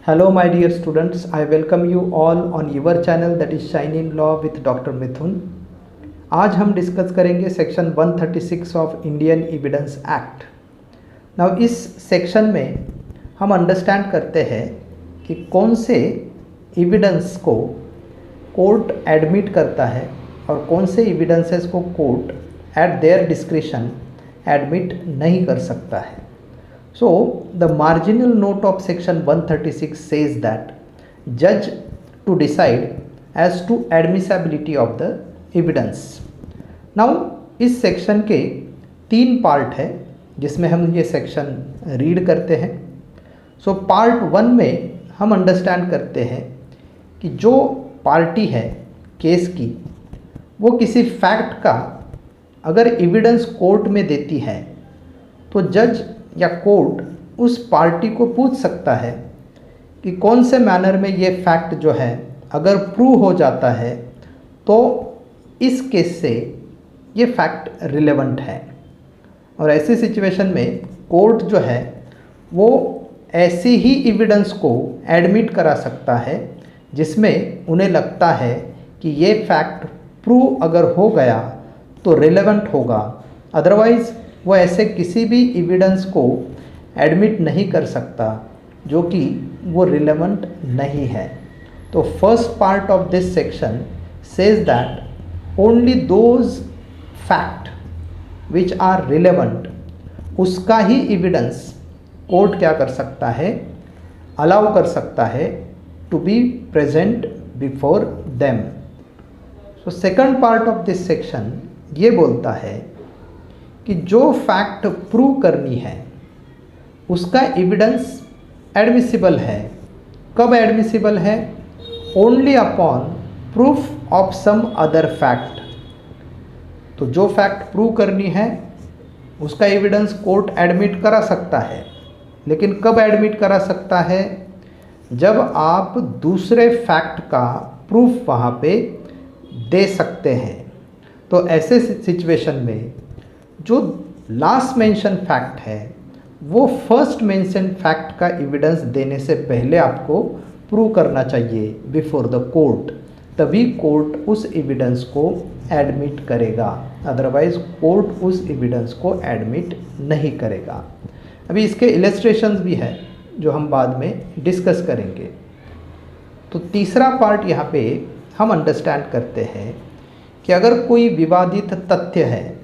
Hello my dear students, I welcome you all on your channel that is Shine in Law with Dr. मिथुन। आज हम discuss करेंगे section 136 of Indian evidence act. Now इस section में हम understand करते हैं कि कौन से एविडेंस को कोर्ट एडमिट करता है और कौन से एविडेंसेस को court at there discretion admit नहीं कर सकता है। So the marginal note of section 136 says that judge to decide as to admissibility of the evidence। Now इस सेक्शन के 3 पार्ट है जिसमें हम ये सेक्शन रीड करते हैं। सो पार्ट 1 में हम अंडरस्टैंड करते हैं कि जो पार्टी है केस की वो किसी फैक्ट का अगर एविडेंस कोर्ट में देती है तो जज या कोर्ट उस पार्टी को पूछ सकता है कि कौन से मैनर में ये फैक्ट जो है अगर प्रूव हो जाता है तो इस केस से ये फैक्ट रिलेवेंट है। और ऐसी सिचुएशन में कोर्ट जो है वो ऐसी ही एविडेंस को एडमिट करा सकता है जिसमें उन्हें लगता है कि ये फैक्ट प्रूव अगर हो गया तो रिलेवेंट होगा, अदरवाइज़ वो ऐसे किसी भी एविडेंस को एडमिट नहीं कर सकता जो कि वो रिलेवेंट नहीं है। तो first part of this section says that only those fact which are relevant उसका ही एविडेंस कोर्ट क्या कर सकता है, अलाउ कर सकता है to be present before them. So second part of this section ये बोलता है कि जो फैक्ट प्रूव करनी है उसका एविडेंस एडमिसिबल है। कब एडमिसिबल है? Only upon proof of some other fact. तो जो फैक्ट प्रूव करनी है उसका एविडेंस कोर्ट एडमिट करा सकता है, लेकिन कब एडमिट करा सकता है? जब आप दूसरे फैक्ट का प्रूफ वहाँ पे दे सकते हैं। तो ऐसे सिचुएशन में जो लास्ट मेंशन फैक्ट है वो फर्स्ट मेंशन फैक्ट का एविडेंस देने से पहले आपको प्रूव करना चाहिए बिफोर द कोर्ट, तभी कोर्ट उस एविडेंस को एडमिट करेगा, अदरवाइज कोर्ट उस एविडेंस को एडमिट नहीं करेगा। अभी इसके इलस्ट्रेशंस भी है जो हम बाद में डिस्कस करेंगे। तो तीसरा पार्ट यहाँ पे हम अंडरस्टैंड करते हैं कि अगर कोई विवादित तथ्य है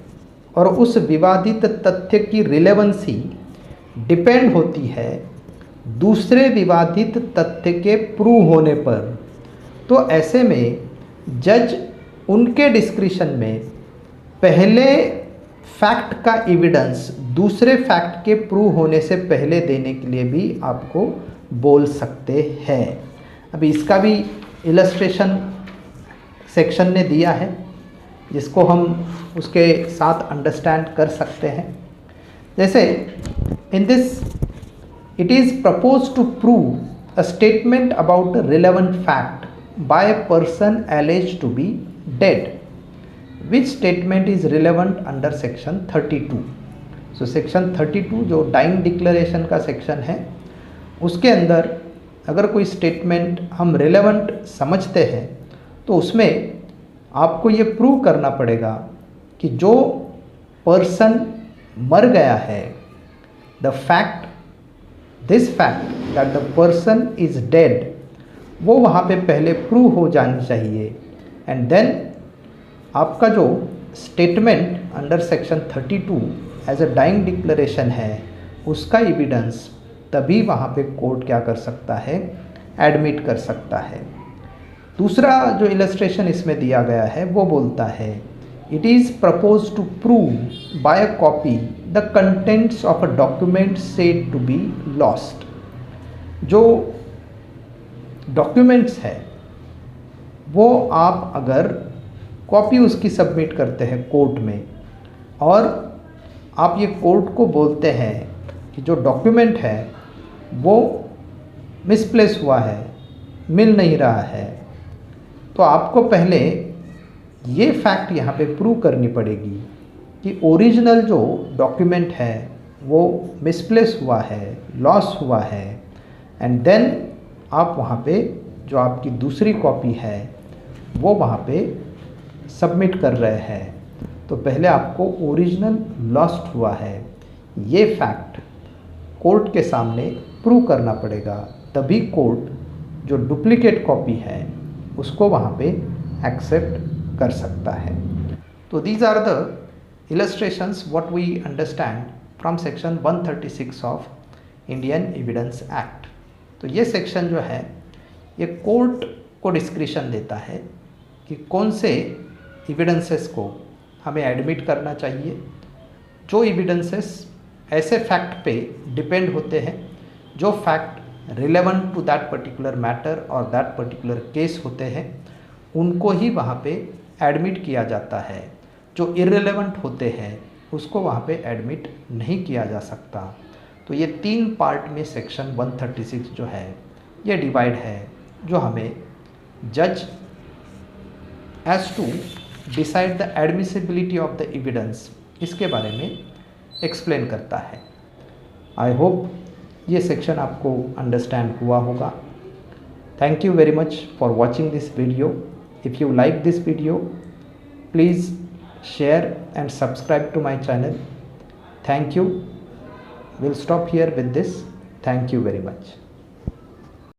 और उस विवादित तथ्य की रिलेवेंसी डिपेंड होती है दूसरे विवादित तथ्य के प्रूव होने पर, तो ऐसे में जज उनके डिस्क्रिशन में पहले फैक्ट का एविडेंस दूसरे फैक्ट के प्रूव होने से पहले देने के लिए भी आपको बोल सकते हैं। अभी इसका भी इलस्ट्रेशन सेक्शन ने दिया है जिसको हम उसके साथ अंडरस्टैंड कर सकते हैं। जैसे in this it is propose to prove a statement about a relevant fact by a person alleged to be dead, which statement is relevant under section 32। So section 32 जो डाइंग डिक्लेरेशन का section है उसके अंदर अगर कोई statement हम relevant समझते हैं तो उसमें आपको ये प्रूव करना पड़ेगा कि जो पर्सन मर गया है, the fact this fact that the person is dead, वो वहाँ पे पहले प्रूव हो जानी चाहिए। एंड देन आपका जो statement under section 32 as a dying declaration है उसका एविडेंस तभी वहाँ पे कोर्ट क्या कर सकता है, एडमिट कर सकता है। दूसरा जो इलस्ट्रेशन इसमें दिया गया है वो बोलता है it is propose to prove by a copy the contents of a document said to be lost. जो डॉक्यूमेंट्स है वो आप अगर कॉपी उसकी सबमिट करते हैं कोर्ट में और आप ये कोर्ट को बोलते हैं कि जो डॉक्यूमेंट है वो मिसप्लेस हुआ है, मिल नहीं रहा है, तो आपको पहले ये फैक्ट यहाँ पे प्रूव करनी पड़ेगी कि ओरिजिनल जो डॉक्यूमेंट है वो मिसप्लेस हुआ है, लॉस हुआ है, एंड देन आप वहाँ पे जो आपकी दूसरी कॉपी है वो वहाँ पे सबमिट कर रहे हैं, तो पहले आपको ओरिजिनल लॉस्ट हुआ है ये फैक्ट कोर्ट के सामने प्रूव करना पड़ेगा, तभी कोर्ट जो डुप्लीकेट कॉपी है उसको वहाँ पे एक्सेप्ट कर सकता है। तो these are the illustrations what we understand from section 136 of Indian evidence act. तो ये सेक्शन जो है ये कोर्ट को डिस्क्रिशन देता है कि कौन से एविडेंसेस को हमें एडमिट करना चाहिए, जो एविडेंसेस ऐसे फैक्ट पे डिपेंड होते हैं जो fact relevant to that particular matter और दैट पर्टिकुलर केस होते हैं, उनको ही वहाँ पे एडमिट किया जाता है। जो इररिलेवेंट होते हैं उसको वहाँ पे एडमिट नहीं किया जा सकता। तो ये 3 पार्ट में सेक्शन 136 जो है ये डिवाइड है, जो हमें जज as to decide the admissibility of the evidence इसके बारे में एक्सप्लेन करता है। आई होप ये सेक्शन आपको अंडरस्टैंड हुआ होगा। Thank you very much for watching this video. If you like this video please share and subscribe to my channel. Thank you. We'll stop here with this. Thank you very much.